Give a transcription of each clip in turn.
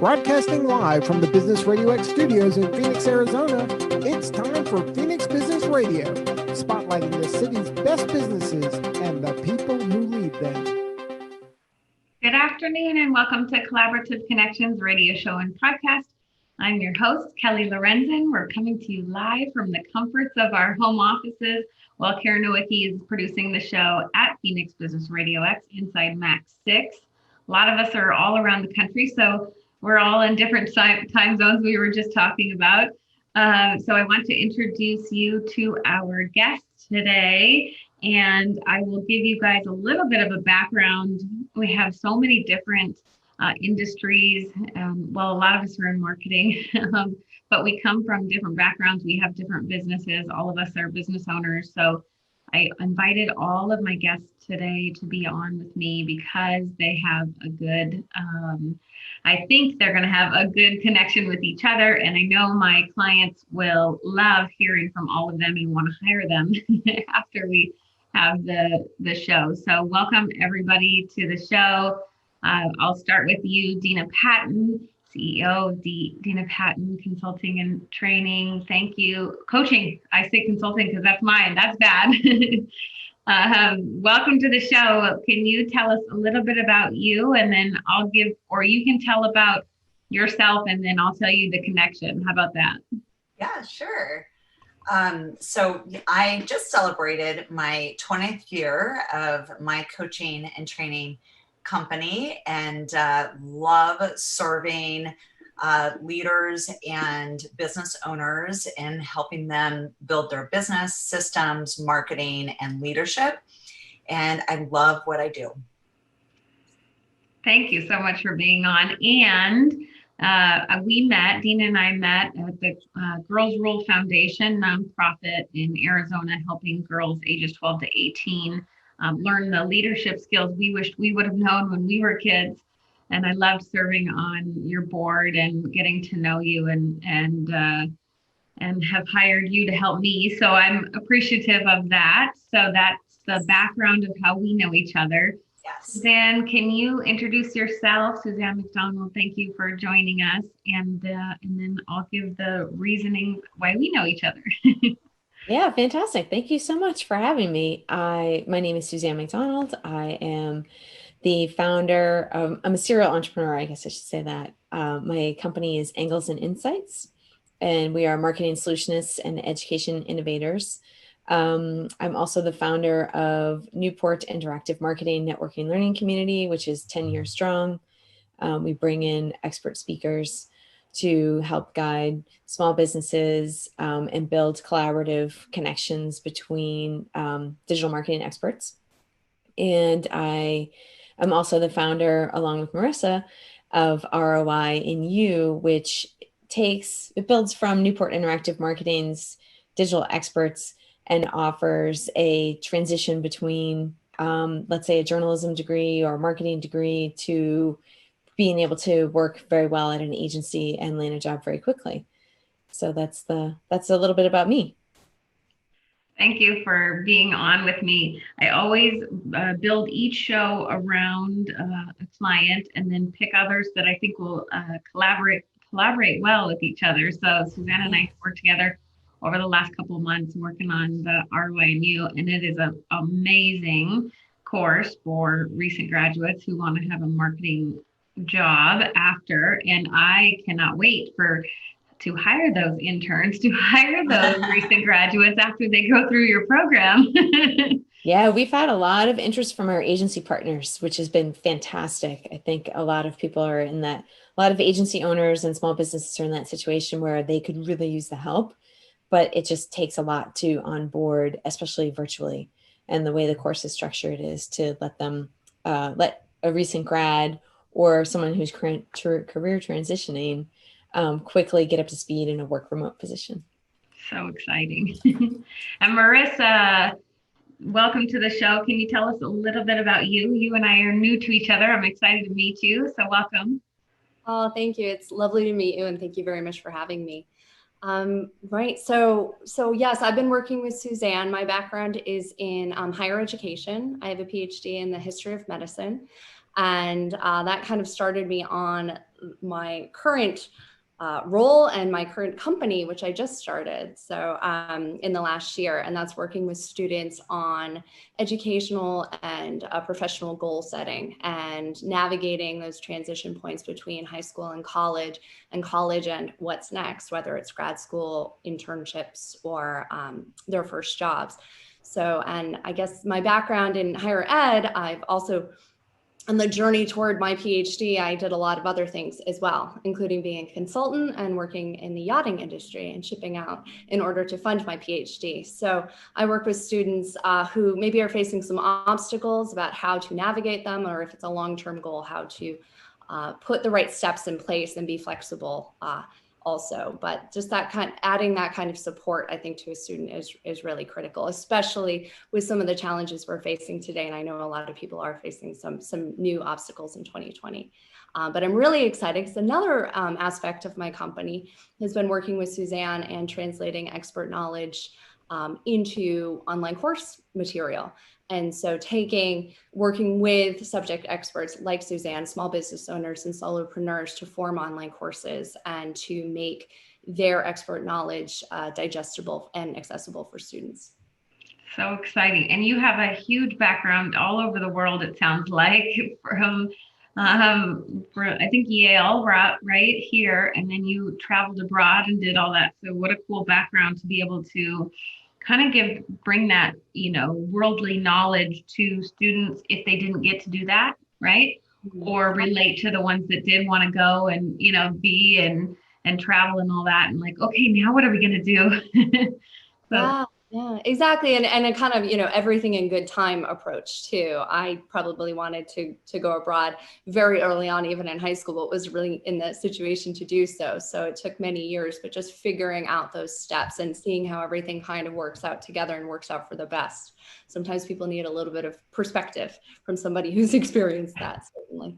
Broadcasting live from the Business Radio X studios in Phoenix, Arizona, it's time for Phoenix Business Radio, spotlighting the city's best businesses and the people who lead them. Good afternoon and welcome to Collaborative Connections radio show and podcast. I'm your host, Kelly Lorenzen. We're coming to you live from the comforts of our home offices while Karen Nowicki is producing the show at Phoenix Business Radio X inside Max 6. A lot of us are all around the country, so we're all in different time zones we were just talking about. So I want to introduce you to our guest today, and I will give you guys a little bit of a background. We have so many different industries. Well, a lot of us are in marketing, but we come from different backgrounds. We have different businesses. All of us are business owners. So I invited all of my guests today to be on with me because they have a good, I think they're going to have a good connection with each other. And I know my clients will love hearing from all of them and want to hire them after we have the show. So welcome everybody to the show. I'll start with you, Dina Patton, CEO of Dina Patton Consulting and Training. Thank you. Coaching. I say consulting because that's mine. That's bad. Welcome to the show. Can you tell us a little bit about you, and then I'll give, or you can tell about yourself, and then I'll tell you the connection. How about that? Yeah, sure. So I just celebrated my 20th year of my coaching and training company, and love serving leaders and business owners and helping them build their business systems, marketing, and leadership. And I love what I do. Thank you so much for being on. And Dina and I met at the Girls Rule Foundation nonprofit in Arizona, helping girls ages 12 to 18 learn the leadership skills we wished we would have known when we were kids. And I loved serving on your board and getting to know you and have hired you to help me. So I'm appreciative of that. So that's the background of how we know each other. Yes. Suzanne, can you introduce yourself? Suzanne McDonald, thank you for joining us. And then I'll give the reasoning why we know each other. Yeah, fantastic. Thank you so much for having me. My name is Suzanne McDonald. I am the founder of, I'm a serial entrepreneur, I guess I should say that. My company is Angles and Insights, and we are marketing solutionists and education innovators. I'm also the founder of Newport Interactive Marketing Networking Learning Community, which is 10 years strong. We bring in expert speakers to help guide small businesses and build collaborative connections between digital marketing experts. And I am also the founder, along with Marissa, of ROI in You, which it builds from Newport Interactive Marketing's digital experts and offers a transition between, let's say, a journalism degree or a marketing degree to being able to work very well at an agency and land a job very quickly. So that's a little bit about me. Thank you for being on with me. I always build each show around a client and then pick others that I think will collaborate well with each other. So Suzanne and I worked together over the last couple of months working on the ROI&U, and it is an amazing course for recent graduates who want to have a marketing job after, and I cannot wait to hire those interns, to hire those recent graduates after they go through your program. Yeah, we've had a lot of interest from our agency partners, which has been fantastic. I think a lot of people are in that, a lot of agency owners and small businesses are in that situation where they could really use the help, but it just takes a lot to onboard, especially virtually. And the way the course is structured is to let them, let a recent grad or someone who's career transitioning quickly get up to speed in a work remote position. So exciting. And Marissa, welcome to the show. Can you tell us a little bit about you? You and I are new to each other. I'm excited to meet you. So welcome. Oh, thank you. It's lovely to meet you. And thank you very much for having me. Right. So yes, I've been working with Suzanne. My background is in higher education. I have a PhD in the history of medicine. And that kind of started me on my current role and my current company, which I just started. So in the last year, and that's working with students on educational and professional goal setting and navigating those transition points between high school and college and what's next, whether it's grad school, internships, or their first jobs. So, and I guess my background in higher ed, I've also on the journey toward my PhD, I did a lot of other things as well, including being a consultant and working in the yachting industry and shipping out in order to fund my PhD. So I work with students who maybe are facing some obstacles about how to navigate them, or if it's a long-term goal, how to put the right steps in place and be flexible also. But just adding that kind of support, I think, to a student is really critical, especially with some of the challenges we're facing today. And I know a lot of people are facing some new obstacles in 2020. But I'm really excited because another aspect of my company has been working with Suzanne and translating expert knowledge into online course material. And so working with subject experts like Suzanne, small business owners and solopreneurs to form online courses and to make their expert knowledge digestible and accessible for students. So exciting. And you have a huge background all over the world, it sounds like, from I think Yale, right here, and then you traveled abroad and did all that. So what a cool background to be able to kind of bring that, worldly knowledge to students if they didn't get to do that, right? Or relate to the ones that did want to go and, be and travel and all that. And like, okay, now what are we going to do? So. Yeah, exactly. And a kind of, everything in good time approach too. I probably wanted to go abroad very early on, even in high school, but was really in the situation to do so. So it took many years, but just figuring out those steps and seeing how everything kind of works out together and works out for the best. Sometimes people need a little bit of perspective from somebody who's experienced that, certainly.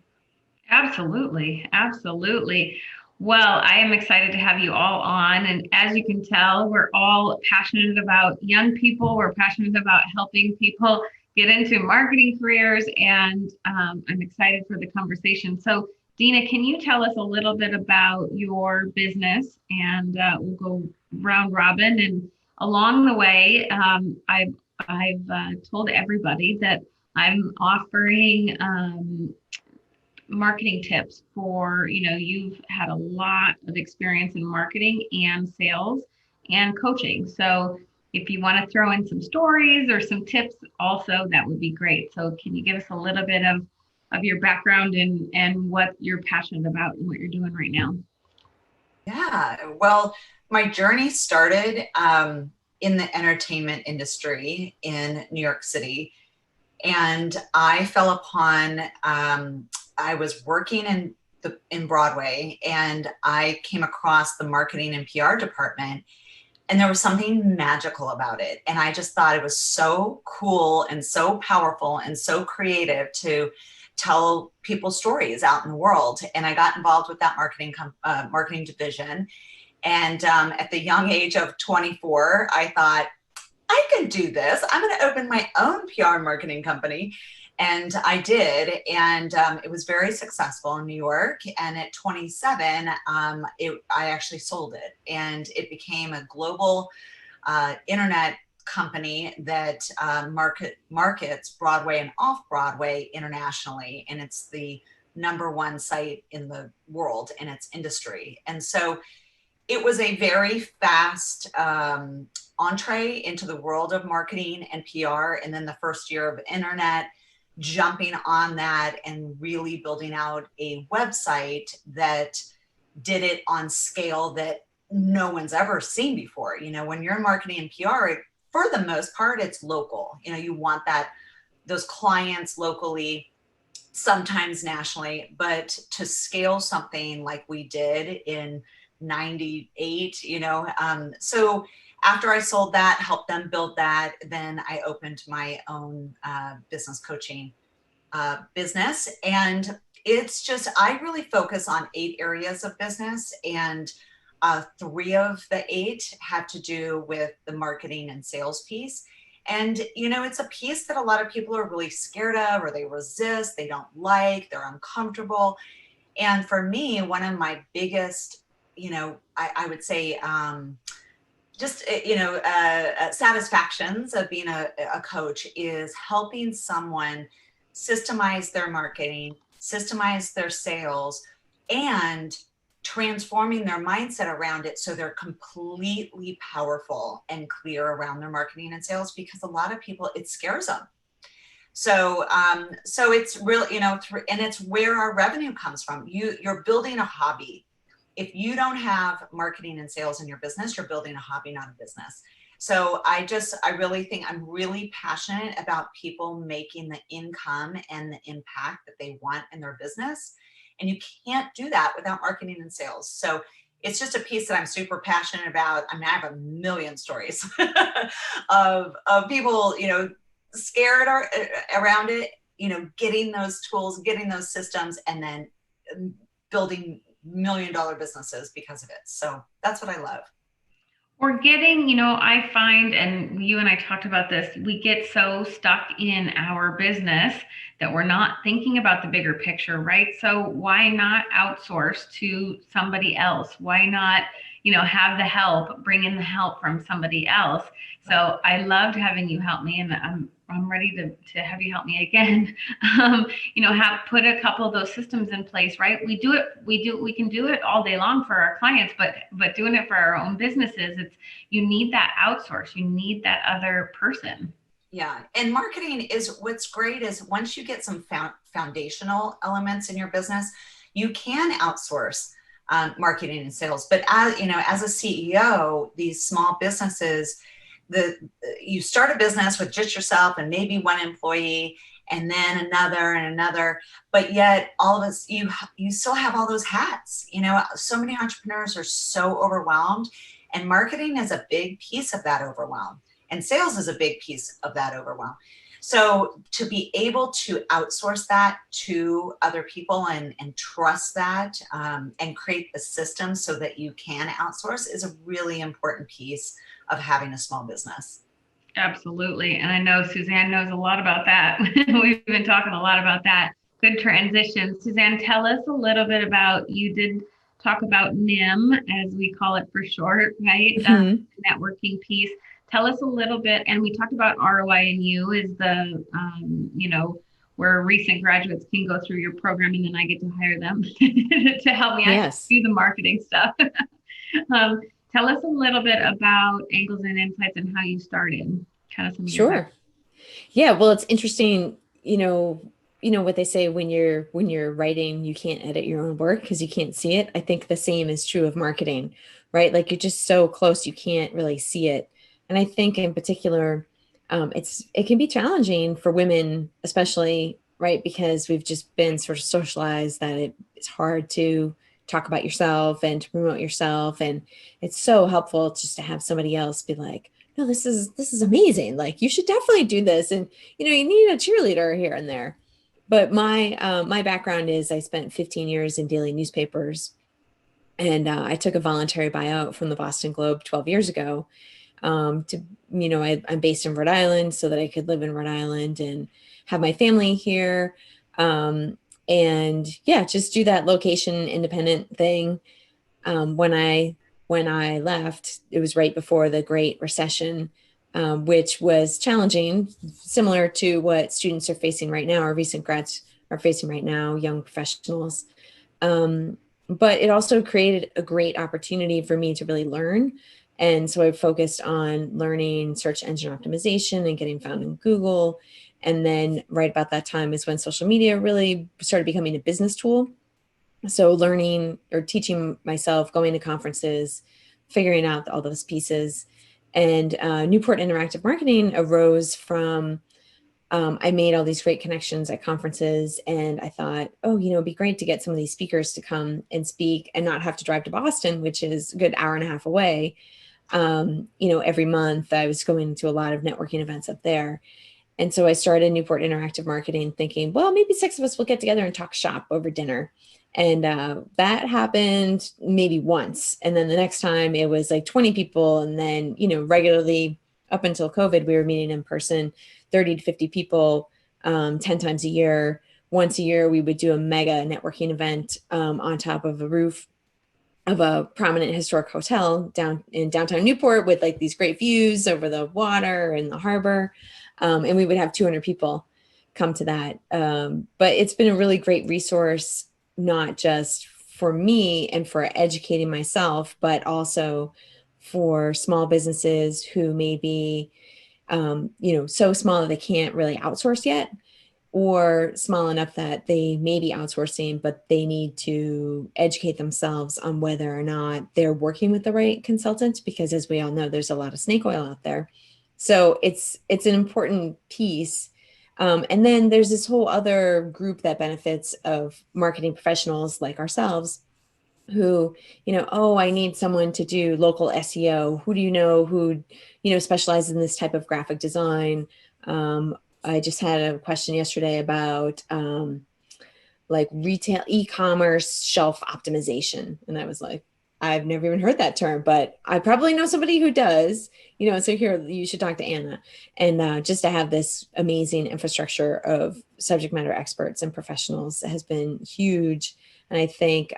Absolutely. Absolutely. Well, I am excited to have you all on. And as you can tell, we're all passionate about young people. We're passionate about helping people get into marketing careers. And I'm excited for the conversation. So, Dina, can you tell us a little bit about your business? And we'll go round robin. And along the way, I've told everybody that I'm offering marketing tips for, you've had a lot of experience in marketing and sales and coaching. So if you want to throw in some stories or some tips also, that would be great. So can you give us a little bit of your background and what you're passionate about and what you're doing right now? Yeah, well, my journey started in the entertainment industry in New York City. And I fell upon, I was working in Broadway, and I came across the marketing and PR department, and there was something magical about it. And I just thought it was so cool and so powerful and so creative to tell people stories out in the world. And I got involved with that marketing division. And at the young age of 24, I thought, I could do this. I'm going to open my own PR marketing company. And I did. And it was very successful in New York. And at 27, I actually sold it. And it became a global internet company that markets Broadway and off-Broadway internationally. And it's the #1 site in the world in its industry. And so it was a very fast entree into the world of marketing and PR. And then the first year of internet, jumping on that and really building out a website that did it on scale that no one's ever seen before. When you're in marketing and PR, for the most part, it's local. You want those clients locally, sometimes nationally, but to scale something like we did in 98, so after I sold that, helped them build that, then I opened my own business coaching business. And it's just, I really focus on 8 areas of business, and 3 of the 8 have to do with the marketing and sales piece. And, it's a piece that a lot of people are really scared of, or they resist, they don't like, they're uncomfortable. And for me, one of my biggest, I would say, satisfactions of being a coach is helping someone systemize their marketing, systemize their sales, and transforming their mindset around it so they're completely powerful and clear around their marketing and sales, because a lot of people, it scares them. So, so it's real, and it's where our revenue comes from. You're building a hobby. If you don't have marketing and sales in your business, you're building a hobby, not a business. So I really think I'm really passionate about people making the income and the impact that they want in their business. And you can't do that without marketing and sales. So it's just a piece that I'm super passionate about. I mean, I have a million stories of people, scared around it, getting those tools, getting those systems, and then building $1 million businesses because of it. So that's what I love. Or getting, I find, and you and I talked about this, we get so stuck in our business that we're not thinking about the bigger picture, right? So why not outsource to somebody else? Why not, have the help, bring in the help from somebody else? So I loved having you help me, and I'm ready to have you help me again. Have put a couple of those systems in place, right? We can do it all day long for our clients, but doing it for our own businesses, you need that outsource. You need that other person. Yeah. And marketing is, what's great is once you get some foundational elements in your business, you can outsource marketing and sales. But as a CEO, these small businesses, you start a business with just yourself and maybe one employee, and then another and another, but yet all of us, you still have all those hats. So many entrepreneurs are so overwhelmed, and marketing is a big piece of that overwhelm, and sales is a big piece of that overwhelm. So to be able to outsource that to other people and trust that, and create the system so that you can outsource, is a really important piece of having a small business. Absolutely. And I know Suzanne knows a lot about that. We've been talking a lot about that. Good transition. Suzanne, tell us a little bit about, you did talk about NIM, as we call it for short, right? Mm-hmm. Networking piece. Tell us a little bit, and we talked about ROI and you is the, where recent graduates can go through your program, and then I get to hire them to help me do the marketing stuff. Tell us a little bit about Angles and Insights and how you started. Kind of some. Sure. Yeah. Well, it's interesting. What they say, when you're writing, you can't edit your own work because you can't see it. I think the same is true of marketing, right? Like, you're just so close, you can't really see it. And I think in particular, it can be challenging for women, especially, right? Because we've just been sort of socialized that it's hard to talk about yourself and to promote yourself. And it's so helpful just to have somebody else be like, no, this is amazing. Like, you should definitely do this. And, you need a cheerleader here and there. But my background is, I spent 15 years in daily newspapers, and I took a voluntary buyout from the Boston Globe 12 years ago. I'm based in Rhode Island so that I could live in Rhode Island and have my family here. And yeah, just do that location independent thing. When I left, it was right before the Great Recession, which was challenging, similar to what students are facing right now, or recent grads are facing right now, young professionals. But it also created a great opportunity for me to really learn. And so I focused on learning search engine optimization and getting found in Google. And then right about that time is when social media really started becoming a business tool. So learning or teaching myself, going to conferences, figuring out all those pieces. And Newport Interactive Marketing arose from, I made all these great connections at conferences, and I thought, it'd be great to get some of these speakers to come and speak and not have to drive to Boston, which is a good hour and a half away. Every month I was going to a lot of networking events up there. And so I started Newport Interactive Marketing thinking, well, maybe 6 of us will get together and talk shop over dinner. And that happened maybe once. And then the next time it was like 20 people. And then, regularly up until COVID, we were meeting in person, 30 to 50 people, 10 times a year, once a year, we would do a mega networking event on top of a roof of a prominent historic hotel down in downtown Newport with like these great views over the water and the harbor. And we would have 200 people come to that. But it's been a really great resource, not just for me and for educating myself, but also for small businesses who may be, so small that they can't really outsource yet, or small enough that they may be outsourcing, but they need to educate themselves on whether or not they're working with the right consultant, because as we all know, there's a lot of snake oil out there. So it's an important piece. And then there's this whole other group that benefits of marketing professionals like ourselves who, oh, I need someone to do local SEO. Who do you know who, specializes in this type of graphic design? I just had a question yesterday about like retail e-commerce shelf optimization. And I was like, I've never even heard that term, but I probably know somebody who does, so here you should talk to Anna. And just to have this amazing infrastructure of subject matter experts and professionals has been huge. And I think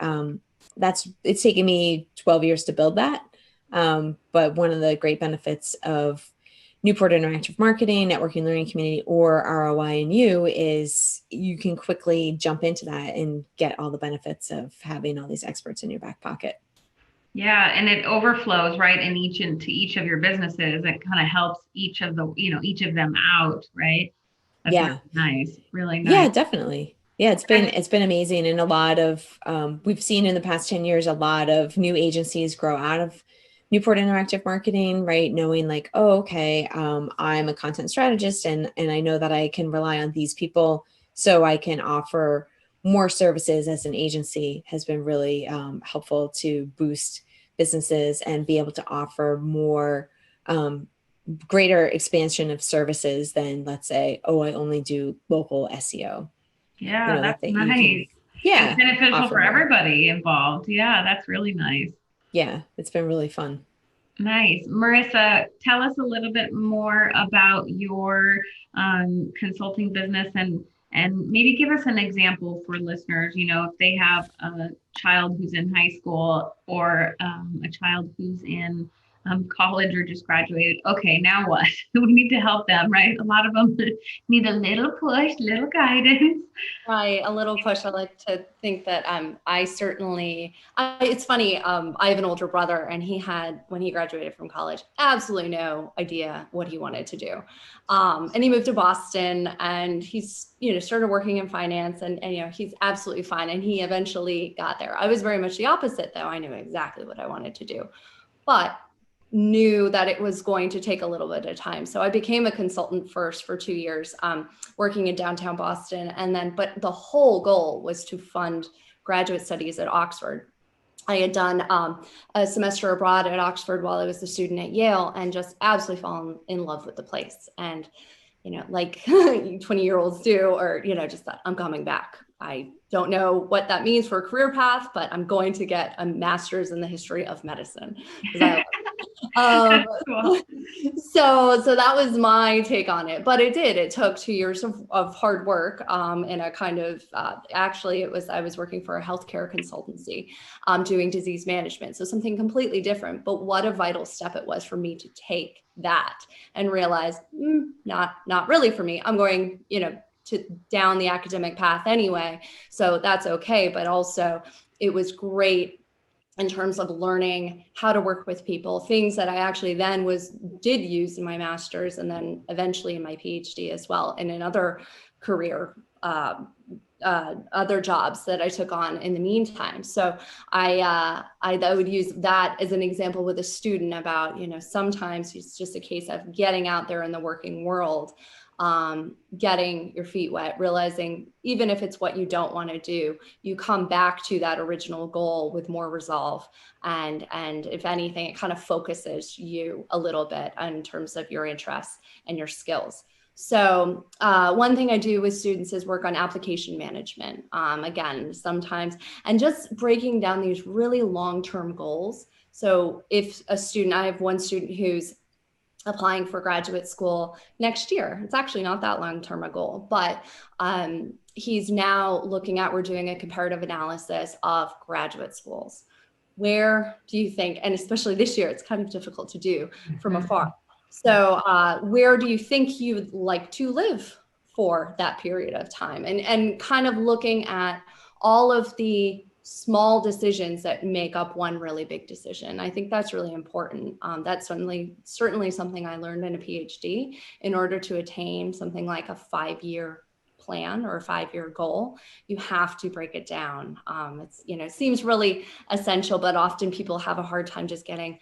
it's taken me 12 years to build that. But one of the great benefits of Newport Interactive Marketing, Networking Learning Community, or ROI and You is you can quickly jump into that and get all the benefits of having all these experts in your back pocket. Yeah, and it overflows right into each of your businesses. It kind of helps each of them out, right? That's Yeah, really nice, really nice. Yeah, definitely. Yeah, it's been amazing, and a lot of we've seen in the past 10 years a lot of new agencies grow out of Newport Interactive Marketing, right? Knowing like, oh, okay, I'm a content strategist, and I know that I can rely on these people, so I can offer more services as an agency has been really helpful to boost businesses and be able to offer more greater expansion of services than, let's say, oh, I only do local SEO. Yeah, that's nice. It's beneficial for everybody involved. Yeah, that's really nice. Yeah, it's been really fun. Nice. Marissa, tell us a little bit more about your consulting business and maybe give us an example for listeners, if they have a child who's in high school or a child who's in college or just graduated. Okay, now what? We need to help them, right? A lot of them need a little push, little guidance. Right, a little push. I like to think that it's funny, I have an older brother, and he had, when he graduated from college, absolutely no idea what he wanted to do. And he moved to Boston, and he's, started working in finance, and he's absolutely fine. And he eventually got there. I was very much the opposite, though. I knew exactly what I wanted to do, but knew that it was going to take a little bit of time. So I became a consultant first for 2 years, working in downtown Boston. But the whole goal was to fund graduate studies at Oxford. I had done a semester abroad at Oxford while I was a student at Yale, and just absolutely fallen in love with the place. And, like 20-year-olds do, or, just thought, I'm coming back. I don't know what that means for a career path, but I'm going to get a master's in the history of medicine. So that was my take on it, but it took 2 years of hard work in a kind of, I was working for a healthcare consultancy doing disease management. So something completely different, but what a vital step it was for me to take that and realize, not really for me. I'm going, down the academic path anyway. So that's okay. But also it was great in terms of learning how to work with people, things that I actually then did use in my master's, and then eventually in my PhD as well, and in other career, other jobs that I took on in the meantime. So I would use that as an example with a student about, sometimes it's just a case of getting out there in the working world, getting your feet wet, realizing even if it's what you don't want to do, you come back to that original goal with more resolve. And if anything, it kind of focuses you a little bit in terms of your interests and your skills. So one thing I do with students is work on application management. Again, sometimes, and just breaking down these really long-term goals. So if a student, I have one student who's applying for graduate school next year. It's actually not that long-term a goal, but he's now looking at, we're doing a comparative analysis of graduate schools. Where do you think, and especially this year, it's kind of difficult to do from afar. So where do you think you'd like to live for that period of time? And kind of looking at all of the small decisions that make up one really big decision. I think that's really important. That's certainly something I learned in a PhD. In order to attain something like a 5-year plan or a 5-year goal, you have to break it down. It's, it seems really essential, but often people have a hard time just getting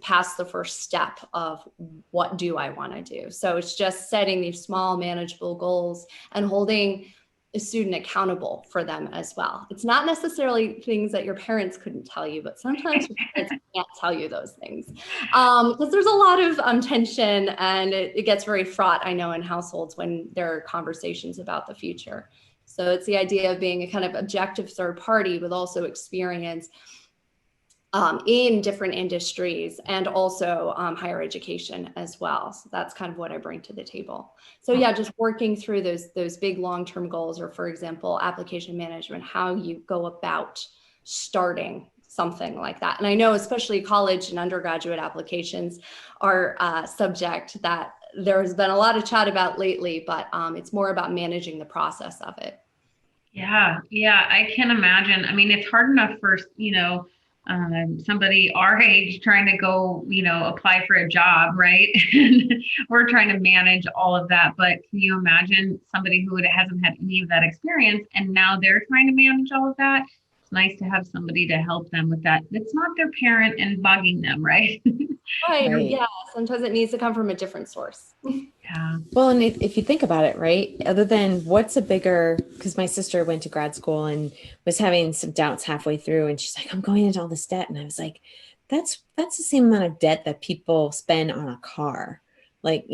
past the first step of what do I want to do? So it's just setting these small manageable goals and holding a student accountable for them as well. It's not necessarily things that your parents couldn't tell you, but sometimes your parents can't tell you those things because there's a lot of tension, and it gets very fraught, I know, in households when there are conversations about the future. So it's the idea of being a kind of objective third party with also experience in different industries and also higher education as well. So that's kind of what I bring to the table. So yeah, just working through those big long-term goals, or for example, application management, how you go about starting something like that. And I know especially college and undergraduate applications are subject that there's been a lot of chat about lately, but it's more about managing the process of it. Yeah, I can imagine. I mean, it's hard enough for, somebody our age trying to go, apply for a job, right? And we're trying to manage all of that. But can you imagine somebody who hasn't had any of that experience and now they're trying to manage all of that? It's nice to have somebody to help them with that. It's not their parent and bugging them, right? Right. Yeah. Sometimes it needs to come from a different source. Yeah. Well, and if you think about it, right, other than what's a bigger, because my sister went to grad school and was having some doubts halfway through, and she's like, I'm going into all this debt. And I was like, that's the same amount of debt that people spend on a car. Like,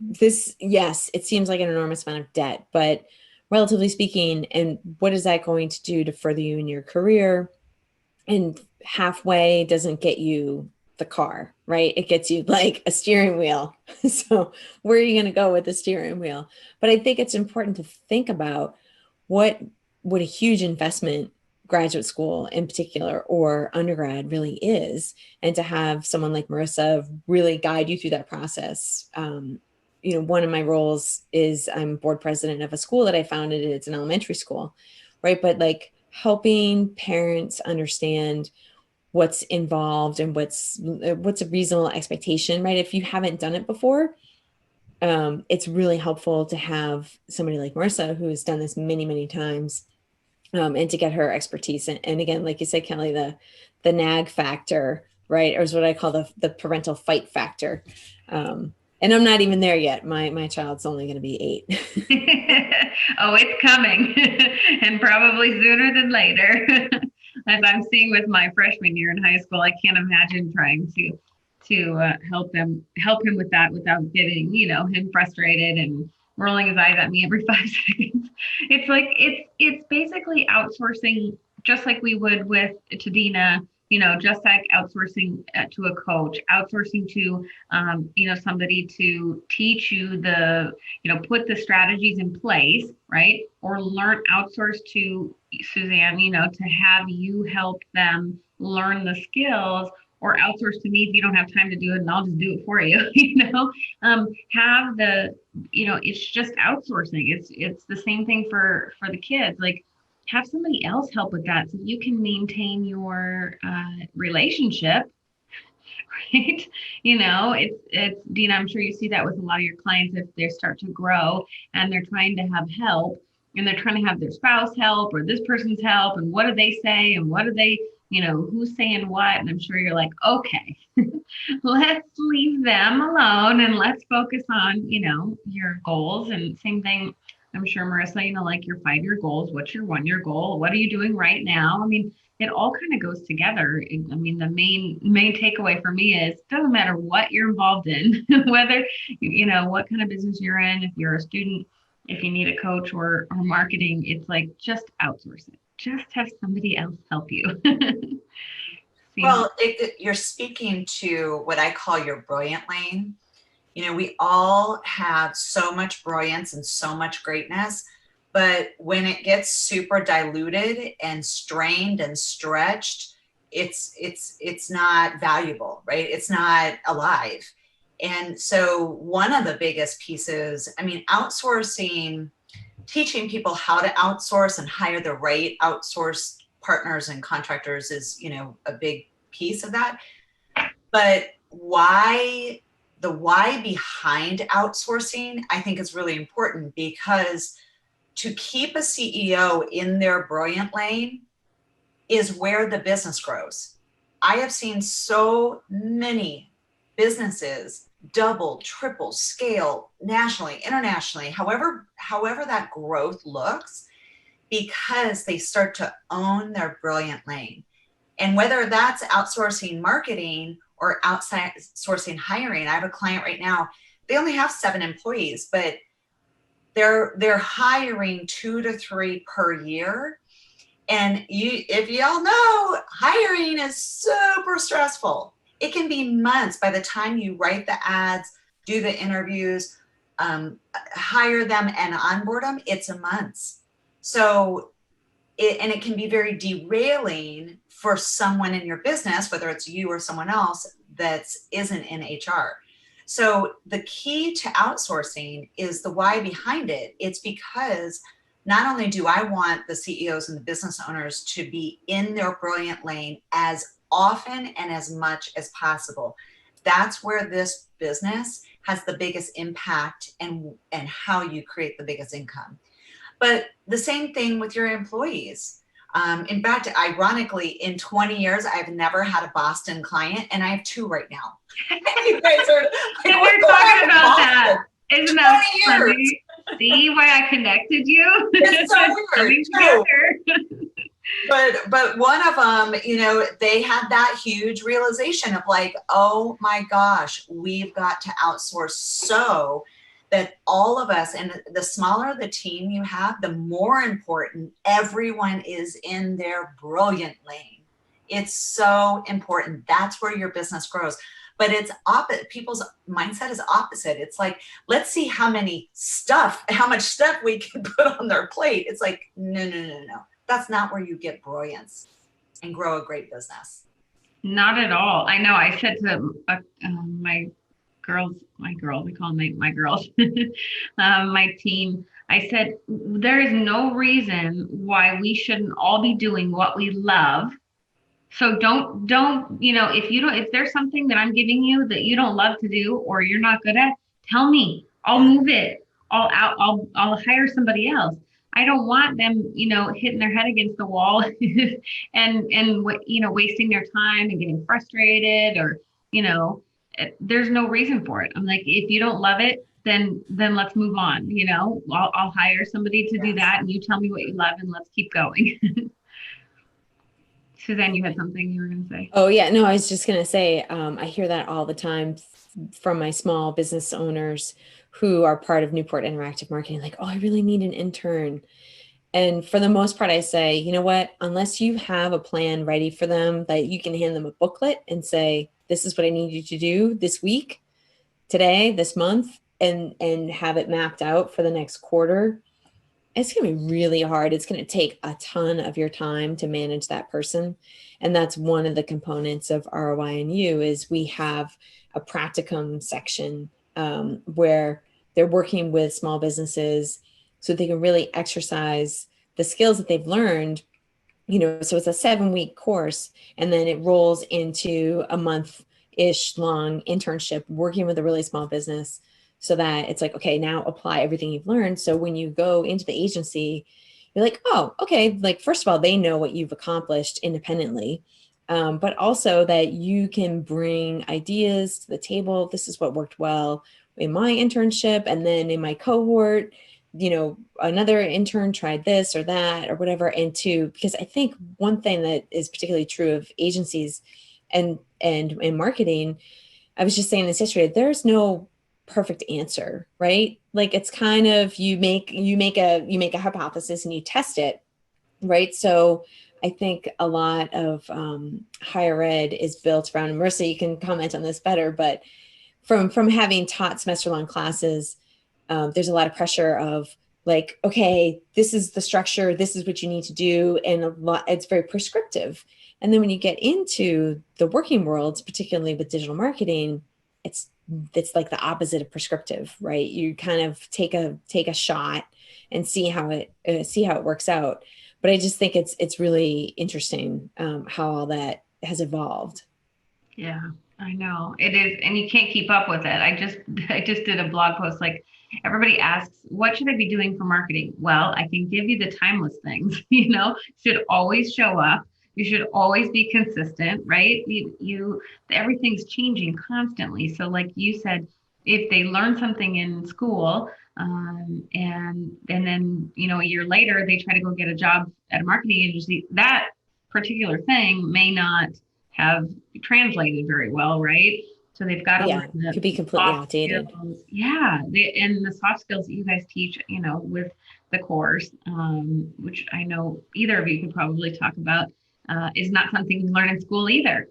this, yes, it seems like an enormous amount of debt, but relatively speaking, and what is that going to do to further you in your career? And halfway doesn't get you the car, right? It gets you like a steering wheel. So where are you going to go with the steering wheel? But I think it's important to think about what a huge investment graduate school in particular, or undergrad, really is, and to have someone like Marissa really guide you through that process. One of my roles is I'm board president of a school that I founded. It's an elementary school, right? But like helping parents understand what's involved and what's a reasonable expectation, right? If you haven't done it before, it's really helpful to have somebody like Marissa who has done this many, many times, and to get her expertise. And again, like you said, Kelly, the nag factor, right? Or is what I call the parental fight factor. And I'm not even there yet. My child's only going to be 8. Oh, it's coming and probably sooner than later. As I'm seeing with my freshman year in high school, I can't imagine trying to help him with that without getting, him frustrated and rolling his eyes at me every 5 seconds. It's like, it's basically outsourcing, just like we would with Tadina, just like outsourcing to a coach, outsourcing to, somebody to teach you put the strategies in place, right? Or outsource to Suzanne, to have you help them learn the skills, or outsource to me if you don't have time to do it and I'll just do it for you, it's just outsourcing. It's the same thing for the kids. Like, have somebody else help with that so you can maintain your relationship, right? It's Dina, I'm sure you see that with a lot of your clients. If they start to grow and they're trying to have help, and they're trying to have their spouse help or this person's help, and what do they say, and what do they, who's saying what? And I'm sure you're like, okay, let's leave them alone and let's focus on, your goals. And same thing, I'm sure, Marissa, like your 5-year goals. What's your 1-year goal? What are you doing right now? I mean, it all kind of goes together. I mean, the main takeaway for me is, it doesn't matter what you're involved in, whether, what kind of business you're in, if you're a student, if you need a coach or marketing, it's like, just outsource it. Just have somebody else help you. Well, you're speaking to what I call your brilliant lane. You know, we all have so much brilliance and so much greatness, but when it gets super diluted and strained and stretched, it's not valuable, right? It's not alive. And so one of the biggest pieces, I mean, outsourcing, teaching people how to outsource and hire the right outsource partners and contractors is, you know, a big piece of that. But the why behind outsourcing, I think is really important, because to keep a CEO in their brilliant lane is where the business grows. I have seen so many businesses double, triple, scale nationally, internationally, however that growth looks, because they start to own their brilliant lane. And whether that's outsourcing marketing or outside sourcing hiring, I have a client right now, they only have 7 employees, but they're hiring 2 to 3 per year. And if y'all know, hiring is super stressful. It can be months by the time you write the ads, do the interviews, hire them and onboard them, it's a month. So, it can be very derailing for someone in your business, whether it's you or someone else that isn't in HR. So the key to outsourcing is the why behind it. It's because not only do I want the CEOs and the business owners to be in their brilliant lane as often and as much as possible. That's where this business has the biggest impact and how you create the biggest income. But the same thing with your employees. In fact, ironically, in 20 years, I've never had a Boston client, and I have 2 right now. You guys are like, we're talking about that. Isn't that funny? Years. See why I connected you? It's so weird. But one of them, you know, they had that huge realization of like, oh my gosh, we've got to outsource so that all of us, and the smaller the team you have, the more important everyone is in their brilliant lane. It's so important. That's where your business grows. But it's opposite. People's mindset is opposite. It's like, let's see how much stuff we can put on their plate. It's like, no. That's not where you get brilliance and grow a great business. Not at all. I know. I said to my girls, we call them my girls, my team, I said, there is no reason why we shouldn't all be doing what we love. So don't, if there's something that I'm giving you that you don't love to do or you're not good at, tell me. I'll move it. I'll hire somebody else. I don't want them, hitting their head against the wall and wasting their time and getting frustrated or, there's no reason for it. I'm like, if you don't love it, then let's move on. I'll hire somebody to do that, and you tell me what you love, and let's keep going. Suzanne, you had something you were going to say? Oh yeah, no, I was just going to say, I hear that all the time from my small business owners who are part of Newport Interactive Marketing. Like, oh, I really need an intern. And for the most part, I say, you know what, unless you have a plan ready for them, that you can hand them a booklet and say, this is what I need you to do this week, today, this month, and have it mapped out for the next quarter, it's going to be really hard. It's going to take a ton of your time to manage that person. And that's one of the components of ROI and You is we have a practicum section where they're working with small businesses so they can really exercise the skills that they've learned. So it's a 7-week course, and then it rolls into a month-ish long internship working with a really small business, so that it's like, okay, now apply everything you've learned. So when you go into the agency, you're like, oh, okay. Like, first of all, they know what you've accomplished independently, but also that you can bring ideas to the table. This is what worked well in my internship. And then in my cohort, another intern tried this or that or whatever. And because I think one thing that is particularly true of agencies and marketing, I was just saying this yesterday, there's no perfect answer, right? Like, it's kind of, you make a hypothesis and you test it, right? So I think a lot of higher ed is built around, and Marissa, you can comment on this better, but from having taught semester-long classes, there's a lot of pressure of like, okay, this is the structure, this is what you need to do, and it's very prescriptive. And then when you get into the working world, particularly with digital marketing, it's like the opposite of prescriptive, right? You kind of take a shot and see how it works out. But I just think it's really interesting how all that has evolved. Yeah, I know it is, and you can't keep up with it. I just did a blog post, like, everybody asks, what should I be doing for marketing? Well, I can give you the timeless things. You should always show up. You should always be consistent, right? Everything's changing constantly. So like you said, if they learn something in school, and then a year later they try to go get a job at a marketing agency, that particular thing may not have translated very well, right? So they've got to learn the could be completely outdated. Skills. Yeah, and the soft skills that you guys teach, with the course, which I know either of you could probably talk about, is not something you learn in school either.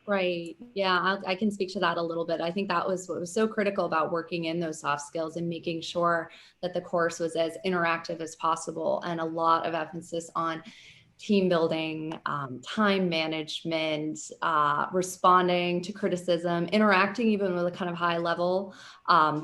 Right. Yeah, I can speak to that a little bit. I think that was what was so critical about working in those soft skills and making sure that the course was as interactive as possible, and a lot of emphasis on team building, time management, responding to criticism, interacting even with a kind of high level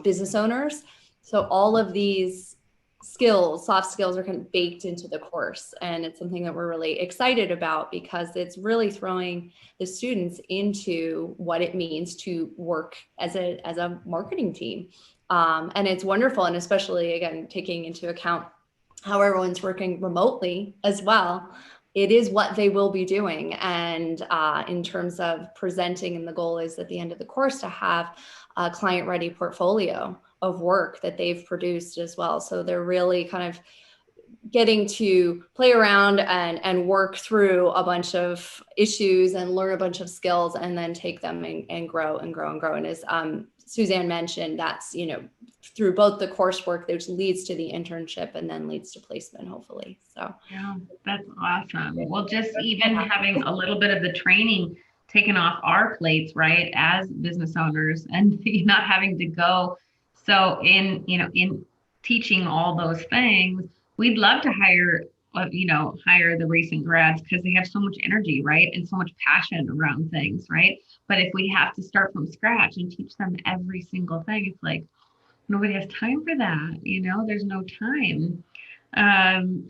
business owners. So all of these skills, soft skills, are kind of baked into the course. And it's something that we're really excited about, because it's really throwing the students into what it means to work as a marketing team. And it's wonderful. And especially, again, taking into account how everyone's working remotely as well, it is what they will be doing. And in terms of presenting, and the goal is at the end of the course to have a client-ready portfolio of work that they've produced as well. So they're really kind of getting to play around and work through a bunch of issues and learn a bunch of skills, and then take them and grow and grow and grow. And as Suzanne mentioned, that's, through both the coursework, which leads to the internship and then leads to placement, hopefully. So yeah, that's awesome. Well, just even having a little bit of the training taken off our plates, right, as business owners, and not having to go. So in teaching all those things, we'd love to hire the recent grads, because they have so much energy, right, and so much passion around things, right? But if we have to start from scratch and teach them every single thing, it's like nobody has time for that. There's no time.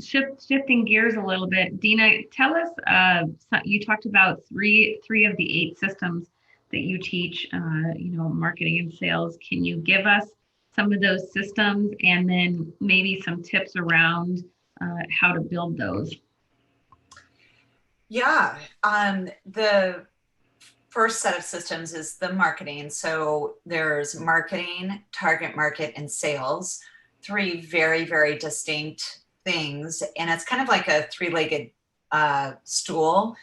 Shifting gears a little bit, Dina, tell us. You talked about three of the 8 systems that you teach. Marketing and sales. Can you give us some of those systems, and then maybe some tips around how to build those? Yeah, the first set of systems is the marketing. So there's marketing, target market, and sales. 3 very, very distinct things. And it's kind of like a 3-legged stool.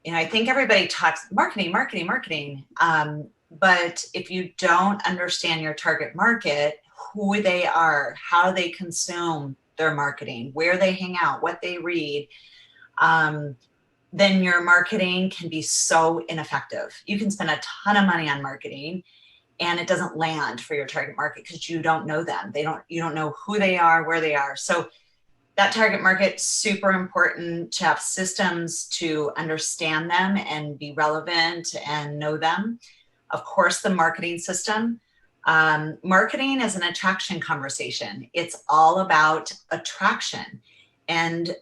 I think everybody talks marketing. But if you don't understand your target market, who they are, how they consume their marketing, where they hang out, what they read, then your marketing can be so ineffective. You can spend a ton of money on marketing and it doesn't land for your target market because you don't know them. You don't know who they are, where they are. So that target market, super important to have systems to understand them and be relevant and know them. Of course, the marketing system. Marketing is an attraction conversation. It's all about attraction and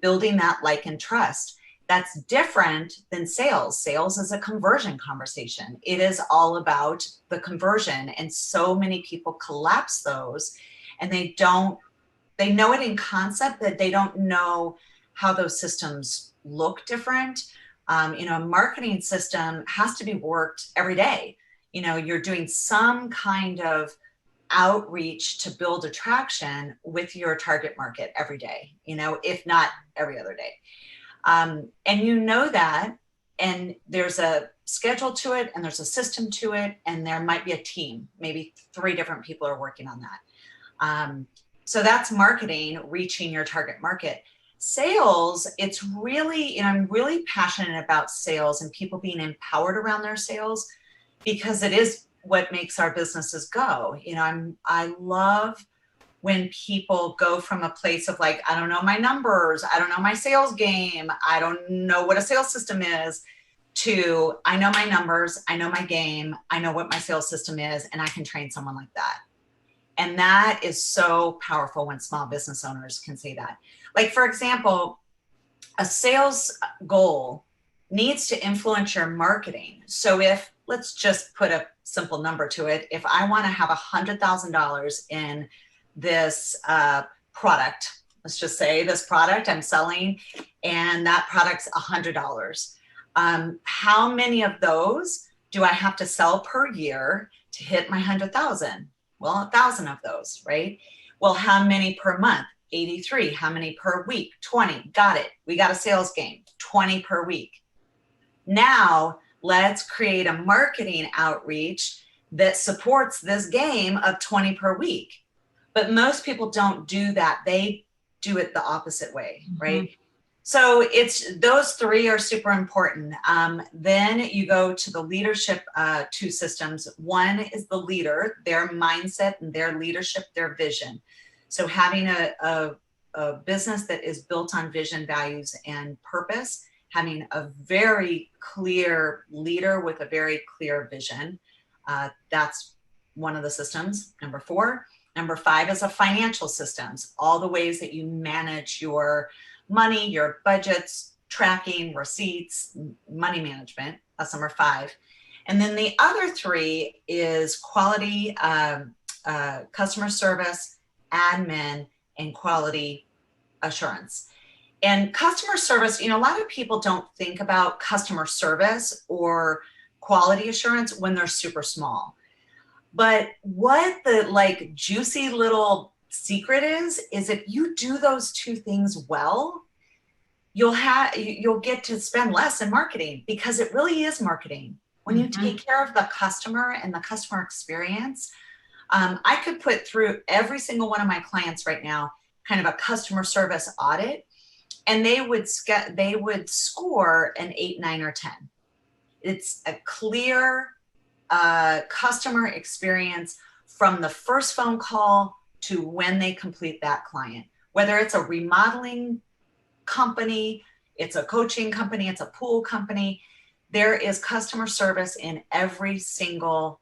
building that like and trust. That's different than sales. Sales is a conversion conversation. It is all about the conversion. And so many people collapse those, and they know it in concept, that they don't know how those systems look different. A marketing system has to be worked every day. You're doing some kind of outreach to build attraction with your target market every day, if not every other day. And that, and there's a schedule to it, and there's a system to it, and there might be a team, maybe 3 different people are working on that. So that's marketing, reaching your target market. Sales, it's really, I'm really passionate about sales and people being empowered around their sales, because it is what makes our businesses go. I love when people go from a place of like, I don't know my numbers, I don't know my sales game, I don't know what a sales system is, to I know my numbers, I know my game, I know what my sales system is, and I can train someone like that. And that is so powerful when small business owners can say that. Like, for example, a sales goal needs to influence your marketing. So if, let's just put a simple number to it, if I want to have $100,000 in this product, let's just say this product I'm selling, and that product's $100. How many of those do I have to sell per year to hit my 100,000? Well, 1,000 of those, right? Well, how many per month? 83. How many per week? 20. Got it. We got a sales game, 20 per week. Now let's create a marketing outreach that supports this game of 20 per week. But most people don't do that. They do it the opposite way, right? Mm-hmm. So it's, those three are super important. Then you go to the leadership, two systems. One is the leader, their mindset and their leadership, their vision. So having a business that is built on vision, values, and purpose, having a very clear leader with a very clear vision. That's one of the systems, number 4. Number 5 is a financial systems, all the ways that you manage your money, your budgets, tracking, receipts, money management. That's number 5. And then the other 3 is quality, customer service, admin, and quality assurance. And customer service, a lot of people don't think about customer service or quality assurance when they're super small. But what the juicy little secret is if you do those 2 things well, you'll get to spend less in marketing, because it really is marketing. When you take care of the customer and the customer experience, I could put through every single one of my clients right now kind of a customer service audit, and they would score an 8, 9, or 10. It's a clear customer experience from the first phone call to when they complete that client. Whether it's a remodeling company, it's a coaching company, it's a pool company, there is customer service in every single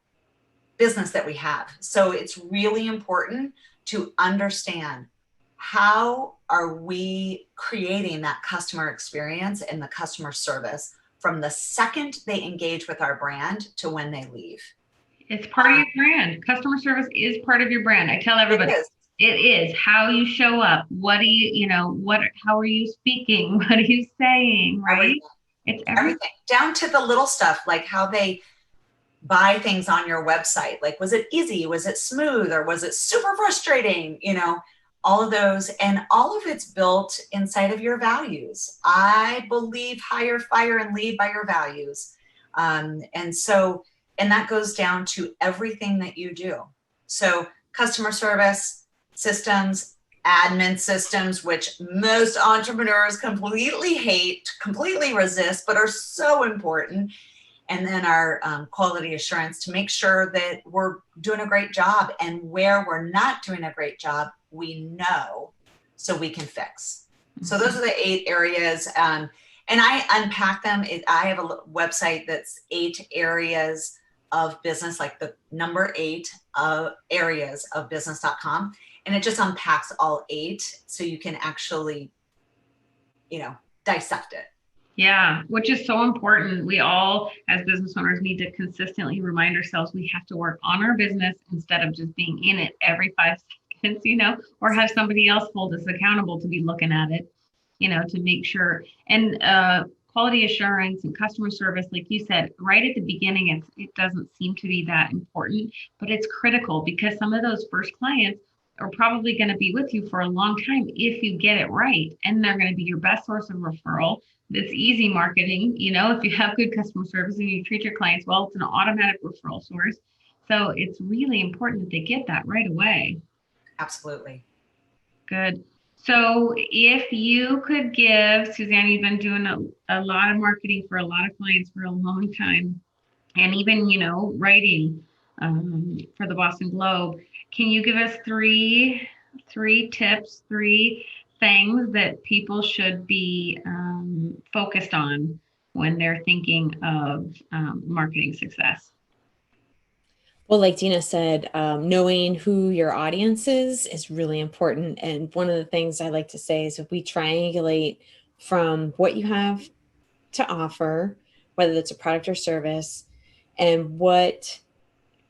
business that we have. So it's really important to understand, how are we creating that customer experience and the customer service from the second they engage with our brand to when they leave. It's part of your brand. Customer service is part of your brand. I tell everybody, it is how you show up. What do you, how are you speaking? What are you saying? Right? Everything. It's everything. Down to the little stuff, like how they buy things on your website. Like, was it easy? Was it smooth? Or was it super frustrating? All of those, and all of it's built inside of your values. I believe hire, fire, and lead by your values. And that goes down to everything that you do. So customer service systems, admin systems, which most entrepreneurs completely hate, completely resist, but are so important. And then our quality assurance, to make sure that we're doing a great job, and where we're not doing a great job, we know, so we can fix. So those are the 8 areas. And I unpack them. I have a website that's 8 areas of business, like the number 8 areas of business.com. And it just unpacks all 8, so you can actually, dissect it. Yeah, which is so important. We all, as business owners, need to consistently remind ourselves we have to work on our business instead of just being in it every 5 seconds, or have somebody else hold us accountable to be looking at it, to make sure. And quality assurance and customer service, like you said, right at the beginning, it doesn't seem to be that important, but it's critical, because some of those first clients are probably going to be with you for a long time if you get it right. And they're going to be your best source of referral. It's easy marketing, if you have good customer service and you treat your clients well, it's an automatic referral source. So it's really important that they get that right away. Absolutely. Good. So if you could give, Suzanne, you've been doing a lot of marketing for a lot of clients for a long time, and even, writing for the Boston Globe. Can you give us three tips, three things that people should be focused on when they're thinking of marketing success? Well, like Dina said, knowing who your audience is really important. And one of the things I like to say is if we triangulate from what you have to offer, whether it's a product or service, and what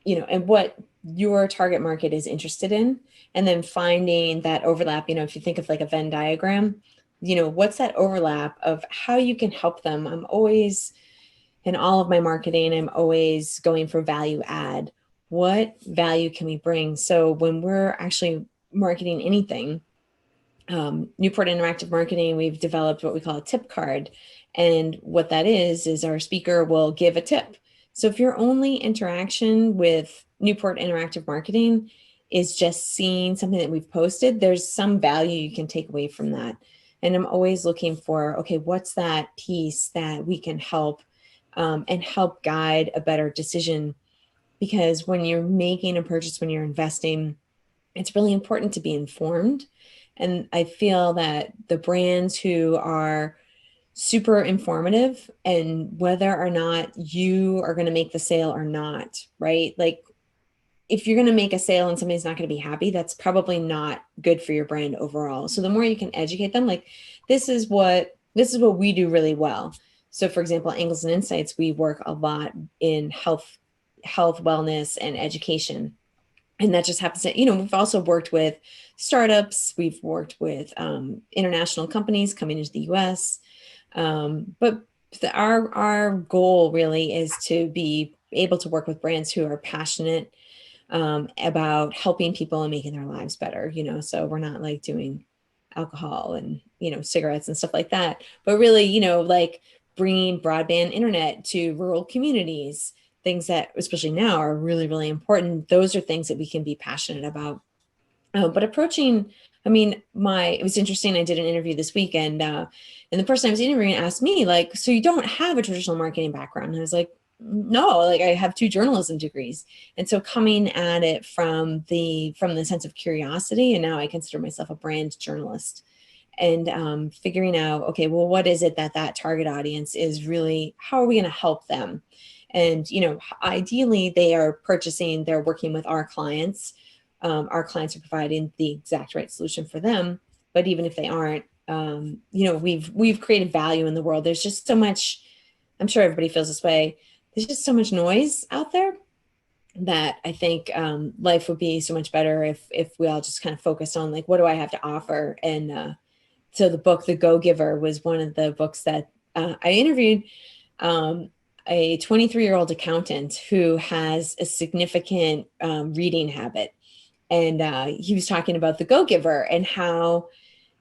your target market is interested in, and then finding that overlap. If you think of like a Venn diagram, what's that overlap of how you can help them. I'm always, in all of my marketing, I'm always going for value add. What value can we bring? So when we're actually marketing anything, Newport Interactive Marketing, we've developed what we call a tip card. And what that is our speaker will give a tip. So if your only interaction with Newport Interactive Marketing is just seeing something that we've posted, there's some value you can take away from that. And I'm always looking for, okay, what's that piece that we can help and help guide a better decision? Because when you're making a purchase, when you're investing, it's really important to be informed. And I feel that the brands who are super informative, and whether or not you are going to make the sale or not, right? Like if you're going to make a sale and somebody's not going to be happy, that's probably not good for your brand overall. So the more you can educate them, like this is what we do really well. So for example, Angles and Insights, we work a lot in health, wellness, and education. And that just happens to, we've also worked with startups. We've worked with international companies coming into the US. But our goal really is to be able to work with brands who are passionate about helping people and making their lives better, so we're not like doing alcohol and, cigarettes and stuff like that, but really, like bringing broadband internet to rural communities, things that especially now are really, really important. Those are things that we can be passionate about. But approaching, it was interesting. I did an interview this weekend and the person I was interviewing asked me like, so you don't have a traditional marketing background? And I was like, no, like I have 2 journalism degrees. And so coming at it from the sense of curiosity, and now I consider myself a brand journalist, and figuring out, okay, well, what is it that target audience is really, how are we going to help them? And, ideally they're working with our clients. Our clients are providing the exact right solution for them. But even if they aren't, we've created value in the world. There's just so much, I'm sure everybody feels this way. There's just so much noise out there that I think life would be so much better if we all just kind of focused on like, what do I have to offer? And so the book, The Go-Giver, was one of the books that I interviewed a 23-year-old accountant who has a significant reading habit. And he was talking about the Go-Giver and how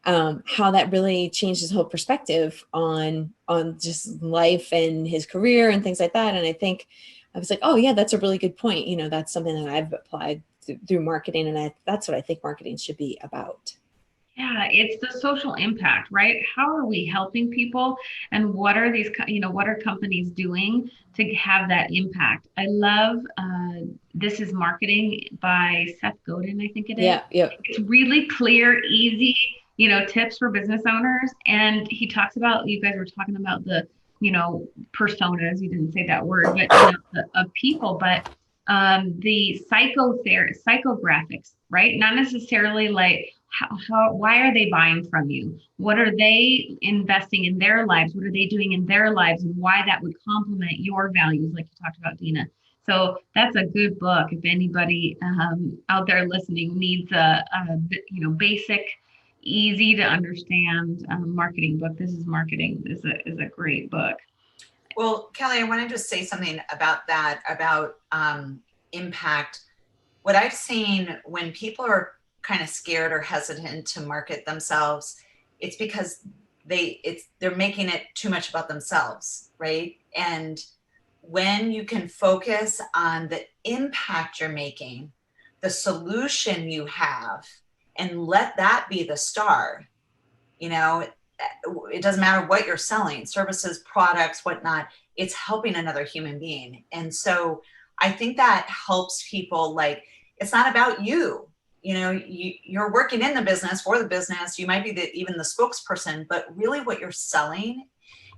that really changed his whole perspective on just life and his career and things like that. And I was like, oh yeah, that's a really good point. That's something that I've applied through marketing, and that's what I think marketing should be about. Yeah, it's the social impact, right? How are we helping people, and what are what are companies doing to have that impact? I love This Is Marketing by Seth Godin, I think it is. Yeah. It's really clear, easy, tips for business owners. And he talks about, you guys were talking about the, personas. You didn't say that word, but of people, but the psychographics, right? Not necessarily like why are they buying from you? What are they investing in their lives? What are they doing in their lives? And why that would complement your values, like you talked about, Dina. So that's a good book. If anybody out there listening needs a basic, easy to understand marketing book, This Is Marketing is a great book. Well, Kelly, I want to just say something about that, about impact. What I've seen when people are kind of scared or hesitant to market themselves, it's because they're making it too much about themselves, right? And when you can focus on the impact you're making, the solution you have, and let that be the star. You know, it doesn't matter what you're selling, services, products, whatnot, it's helping another human being. And so I think that helps people, like, it's not about you. You know, you're working in the business for the business. You might be even the spokesperson, but really what you're selling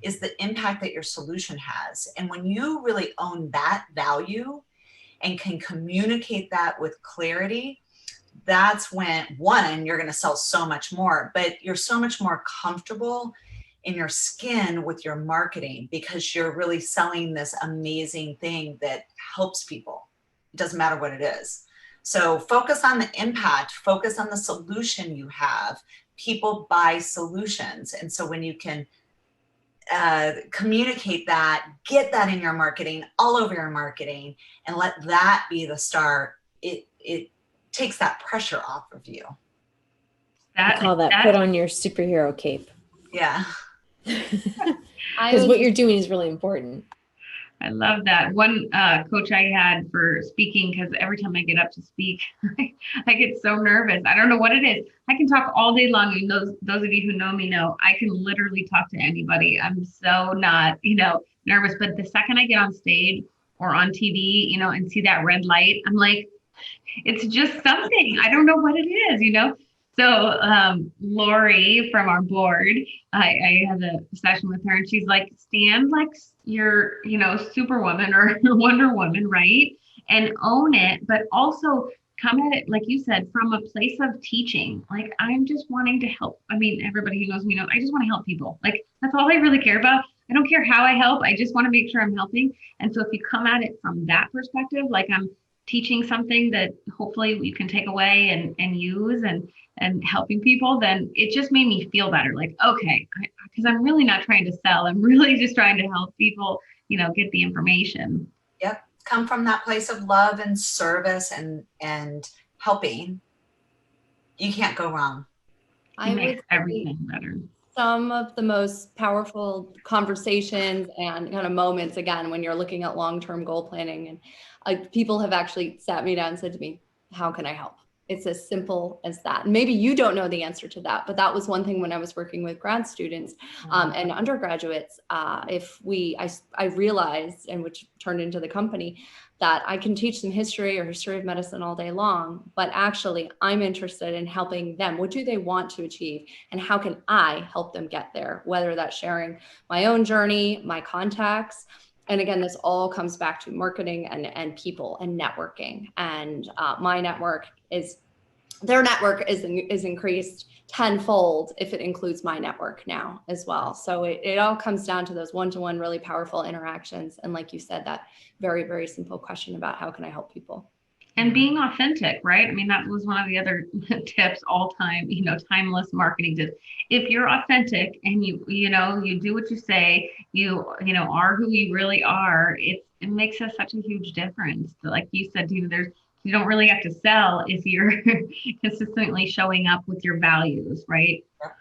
is the impact that your solution has. And when you really own that value and can communicate that with clarity, that's when, one, you're going to sell so much more, but you're so much more comfortable in your skin with your marketing because you're really selling this amazing thing that helps people. It doesn't matter what it is. So focus on the impact, focus on the solution you have. People buy solutions. And so when you can communicate that, get that in your marketing, all over your marketing, and let that be the star, it takes that pressure off of you. I call that put on your superhero cape. Yeah. Because what you're doing is really important. I love that. One coach I had for speaking, because every time I get up to speak, I get so nervous. I don't know what it is. I can talk all day long. And those of you who know me know I can literally talk to anybody. I'm so not, nervous. But the second I get on stage or on TV, and see that red light, I'm like, it's just something. I don't know what it is, So Lori from our board, I had a session with her and she's like, stand like you're, Superwoman or Wonder Woman, right? And own it, but also come at it, like you said, from a place of teaching. Like, I'm just wanting to help. I mean, everybody who knows me knows I just want to help people. Like, that's all I really care about. I don't care how I help. I just want to make sure I'm helping. And so if you come at it from that perspective, like I'm teaching something that hopefully you can take away and use and helping people, then it just made me feel better. Like, okay, because I'm really not trying to sell. I'm really just trying to help people, get the information. Yep. Come from that place of love and service and helping. You can't go wrong. It makes everything better. Some of the most powerful conversations and kind of moments, again, when you're looking at long-term goal planning, and people have actually sat me down and said to me, how can I help? It's as simple as that. And maybe you don't know the answer to that, but that was one thing when I was working with grad students and undergraduates. I realized, and which turned into the company, that I can teach them history or history of medicine all day long, but actually I'm interested in helping them. What do they want to achieve? And how can I help them get there? Whether that's sharing my own journey, my contacts. And again, this all comes back to marketing and people and networking. And my network their network is increased tenfold if it includes my network now as well. So it all comes down to those one-to-one really powerful interactions. And like you said, that very, very simple question about how can I help people? And being authentic, right? I mean, that was one of the other tips all time, timeless marketing tips. If you're authentic and you do what you say, you are who you really are, it makes such a huge difference. Like you said, you don't really have to sell if you're consistently showing up with your values, right? Yeah.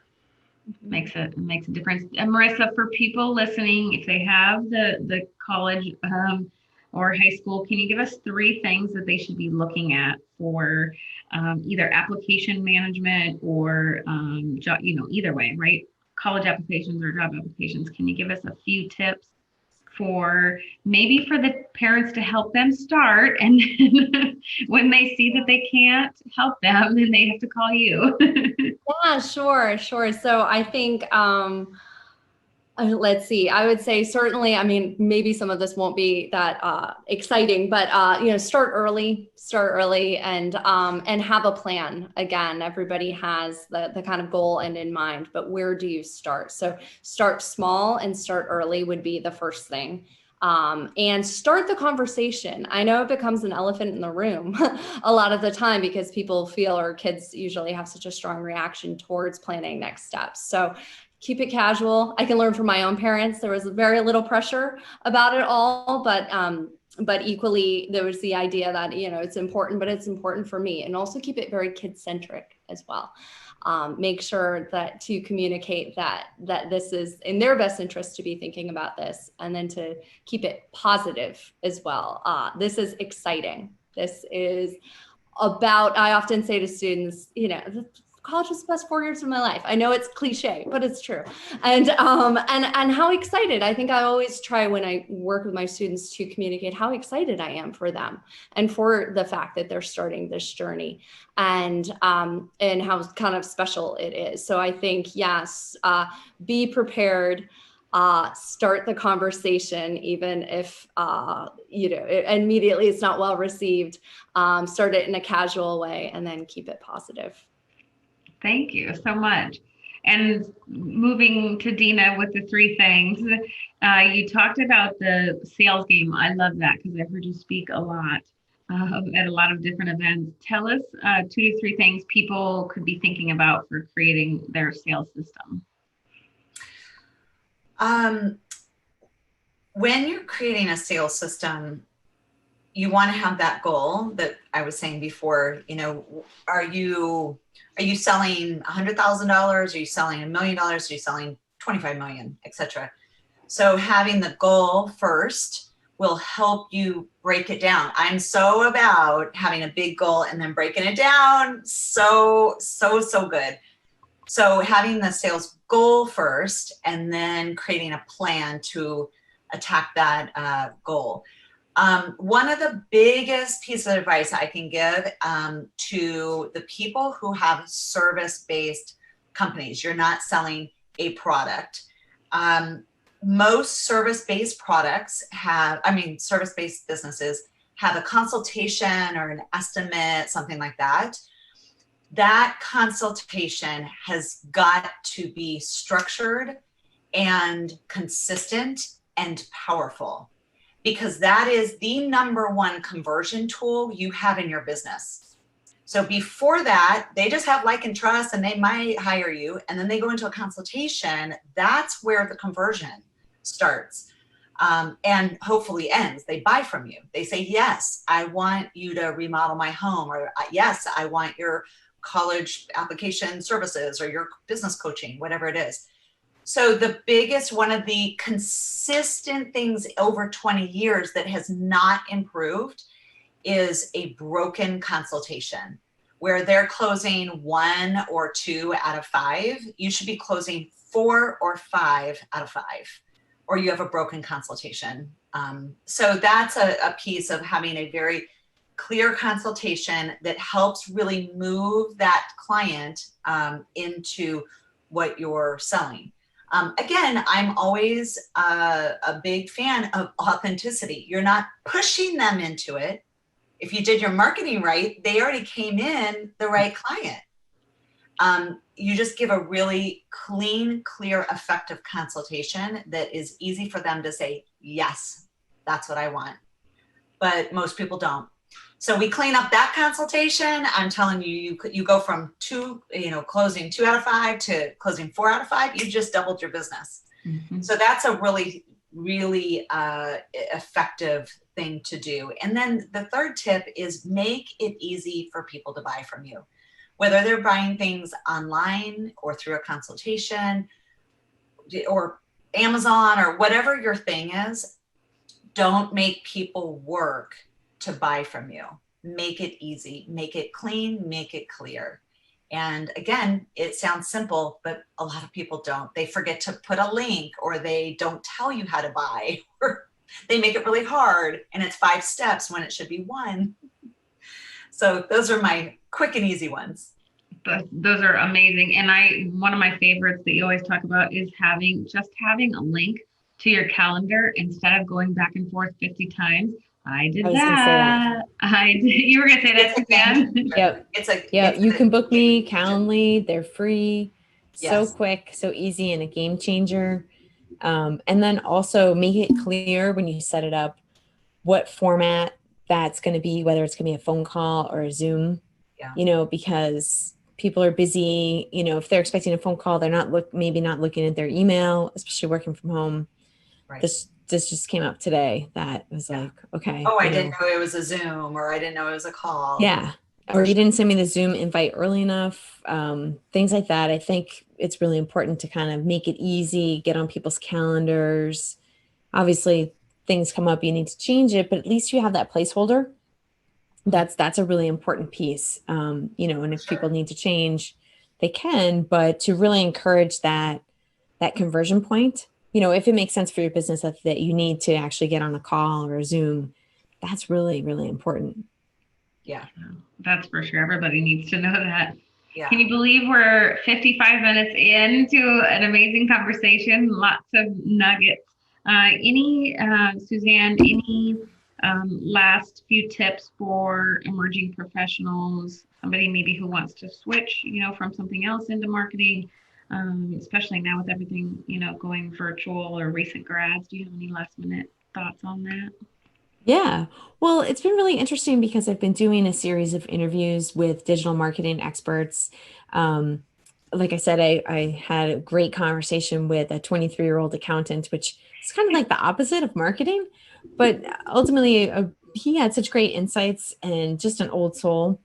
It makes a difference. And Marissa, for people listening, if they have the college or high school, can you give us 3 things that they should be looking at for either application management or job, either way, right? College applications or job applications. Can you give us a few tips for maybe for the parents to help them start, and when they see that they can't help them, then they have to call you? Yeah, sure. So I think let's see. I would say certainly, I mean, maybe some of this won't be that exciting, but start early and have a plan. Again, everybody has the kind of goal end in mind, but where do you start? So start small and start early would be the first thing. And start the conversation. I know it becomes an elephant in the room a lot of the time because people feel, or kids usually have such a strong reaction towards planning next steps. So keep it casual. I can learn from my own parents. There was very little pressure about it all, but equally there was the idea that, it's important, but it's important for me. And also keep it very kid-centric as well. Make sure that to communicate that this is in their best interest to be thinking about this, and then to keep it positive as well. This is exciting. This is I often say to students, college was the best 4 years of my life. I know it's cliche, but it's true. And how excited. I think I always try when I work with my students to communicate how excited I am for them and for the fact that they're starting this journey and how kind of special it is. So I think, yes, be prepared. Start the conversation, even if, immediately it's not well received. Start it in a casual way and then keep it positive. Thank you so much. And moving to Dina with the 3 things, you talked about the sales game. I love that because I've heard you speak a lot at a lot of different events. Tell us 2 to 3 things people could be thinking about for creating their sales system. When you're creating a sales system, you want to have that goal that I was saying before. Are you selling $100,000? Are you selling $1 million? Are you selling 25 million, etc.? So having the goal first will help you break it down. I'm so about having a big goal and then breaking it down. So good. So having the sales goal first and then creating a plan to attack that goal. One of the biggest pieces of advice I can give to the people who have service-based companies, you're not selling a product. Most service-based service-based businesses have a consultation or an estimate, something like that. That consultation has got to be structured and consistent and powerful, because that is the number one conversion tool you have in your business. So before that, they just have like and trust and they might hire you. And then they go into a consultation. That's where the conversion starts and hopefully ends. They buy from you. They say, yes, I want you to remodel my home, or yes, I want your college application services or your business coaching, whatever it is. So the biggest, one of the consistent things over 20 years that has not improved is a broken consultation, where they're closing 1 or 2 out of 5. You should be closing 4 or 5 out of 5, or you have a broken consultation. So that's a piece of having a very clear consultation that helps really move that client into what you're selling. Again, I'm always a big fan of authenticity. You're not pushing them into it. If you did your marketing right, they already came in the right client. You just give a really clean, clear, effective consultation that is easy for them to say, yes, that's what I want. But most people don't. So we clean up that consultation. I'm telling you, you go from closing 2 out of 5 to closing 4 out of 5. You just doubled your business. Mm-hmm. So that's a really, really effective thing to do. And then the third tip is make it easy for people to buy from you, whether they're buying things online or through a consultation or Amazon or whatever your thing is. Don't make people work to buy from you. Make it easy, make it clean, make it clear. And again, it sounds simple, but a lot of people don't. They forget to put a link, or they don't tell you how to buy, or they make it really hard and it's 5 steps when it should be 1. So those are my quick and easy ones. Those are amazing. And one of my favorites that you always talk about is having a link to your calendar instead of going back and forth 50 times. I did that. You were going to say that, Suzanne? Yep. You can book me, Calendly. They're free. Yes. So quick, so easy, and a game changer. And then also make it clear when you set it up what format that's going to be, whether it's going to be a phone call or a Zoom, because people are busy. If they're expecting a phone call, they're maybe not looking at their email, especially working from home. Right. This just came up today that was like, okay. Oh, I didn't know it was a Zoom, or I didn't know it was a call. Yeah. Or you didn't send me the Zoom invite early enough. Things like that. I think it's really important to kind of make it easy, get on people's calendars. Obviously, things come up, you need to change it, but at least you have that placeholder. That's a really important piece. And if people need to change, they can, but to really encourage that conversion point, if it makes sense for your business that you need to actually get on a call or a Zoom, that's really, really important. Yeah. That's for sure. Everybody needs to know that. Yeah. Can you believe we're 55 minutes into an amazing conversation? Lots of nuggets. Suzanne, any last few tips for emerging professionals, somebody maybe who wants to switch, from something else into marketing, especially now with everything, going virtual, or recent grads? Do you have any last minute thoughts on that? Yeah. Well, it's been really interesting because I've been doing a series of interviews with digital marketing experts. Um, like I said, I had a great conversation with a 23-year-old accountant, which is kind of like the opposite of marketing, but ultimately he had such great insights and just an old soul.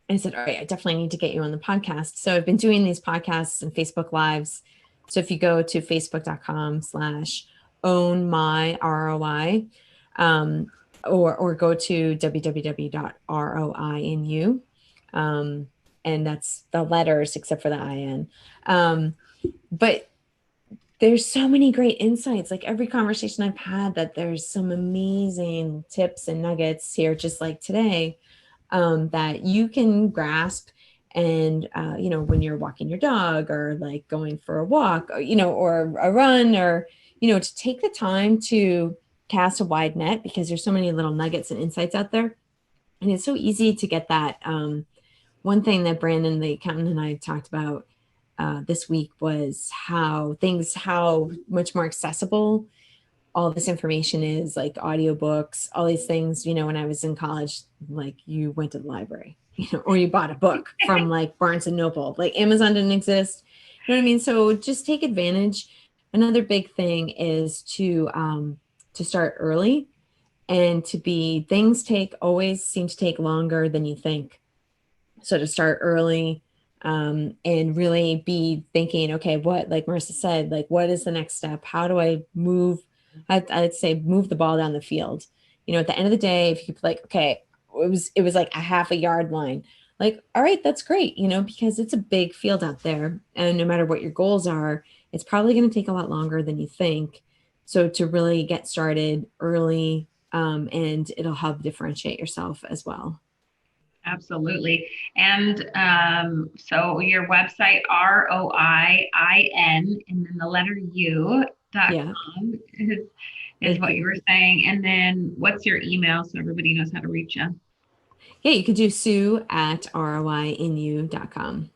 And I said, all right, I definitely need to get you on the podcast. So I've been doing these podcasts and Facebook Lives. So if you go to facebook.com/own my ROI, or go to www.roinu, and that's the letters except for the IN. But there's so many great insights. Like every conversation I've had, that there's some amazing tips and nuggets here, just like today, that you can grasp. And, when you're walking your dog, or like going for a walk, or, or a run, or, to take the time to cast a wide net, because there's so many little nuggets and insights out there. And it's so easy to get that. One thing that Brandon, the accountant, and I talked about this week was how much more accessible all this information is, like audiobooks, all these things. When I was in college, like you went to the library, or you bought a book from like Barnes and Noble. Like Amazon didn't exist. You know what I mean? So just take advantage. Another big thing is to start early, and things always seem to take longer than you think. So to start early, and really be thinking, okay, what, like Marissa said, like what is the next step? How do I move? I'd say move the ball down the field. At the end of the day, if you like, okay, it was like a half a yard line, like, all right, that's great, because it's a big field out there. And no matter what your goals are, it's probably going to take a lot longer than you think. So to really get started early, and it'll help differentiate yourself as well. Absolutely. And so your website, ROIIN, and then the letter U.com is what you were saying. And then what's your email so everybody knows how to reach you? Yeah, you could do sue@roinu.com.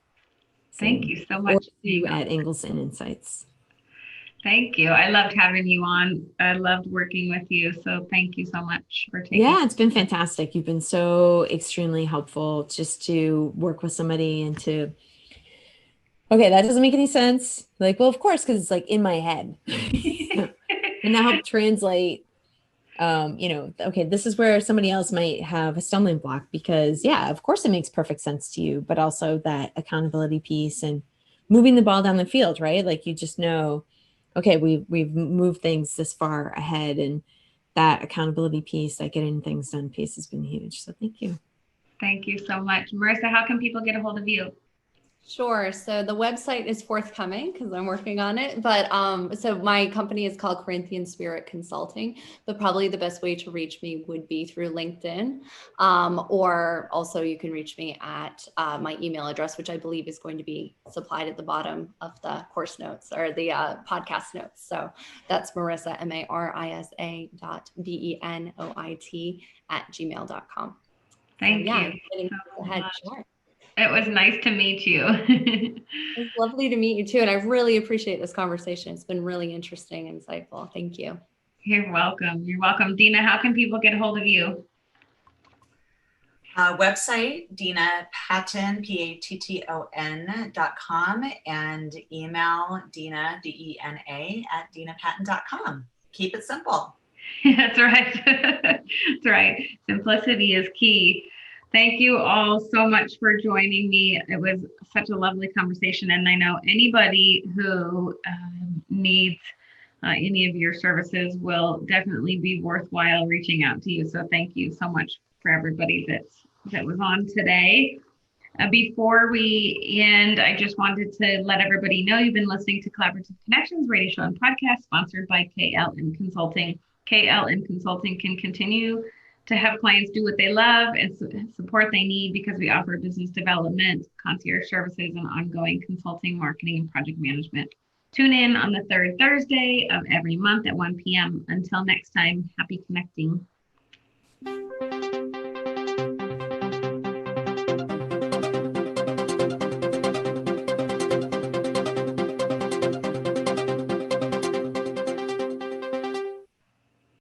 Thank you so much. Or Sue at Ingleson Insights. Thank you. I loved having you on. I loved working with you. So thank you so much for taking. Yeah, it's been fantastic. You've been so extremely helpful, just to work with somebody and to, okay, that doesn't make any sense. Like, well, of course, because it's like in my head. And that help translate, okay, this is where somebody else might have a stumbling block, because yeah, of course it makes perfect sense to you, but also that accountability piece and moving the ball down the field, right? Like you just know, okay, we've moved things this far ahead, and that accountability piece, that getting things done piece has been huge. So thank you. Thank you so much. Marissa, how can people get a hold of you? Sure. So the website is forthcoming because I'm working on it. But so my company is called Corinthian Spirit Consulting, but probably the best way to reach me would be through LinkedIn. Or also you can reach me at my email address, which I believe is going to be supplied at the bottom of the course notes or the podcast notes. So that's Marissa, marissa.benoit@gmail.com. Thank you. Go ahead. Sure. It was nice to meet you. It was lovely to meet you too. And I really appreciate this conversation. It's been really interesting and insightful. Thank you. You're welcome. You're welcome. Dina, how can people get a hold of you? Website, Dina Patton, PATTON.com, and email Dina, DENA, @dinapatton.com. Keep it simple. That's right. That's right. Simplicity is key. Thank you all so much for joining me. It was such a lovely conversation. And I know anybody who needs any of your services will definitely be worthwhile reaching out to you. So thank you so much for everybody that's that was on today. Before we end, I just wanted to let everybody know you've been listening to Collaborative Connections radio show and podcast sponsored by KLM Consulting. KLM Consulting can continue to have clients do what they love and support they need because we offer business development, concierge services, and ongoing consulting, marketing, and project management. Tune in on the third Thursday of every month at 1 p.m. Until next time, happy connecting.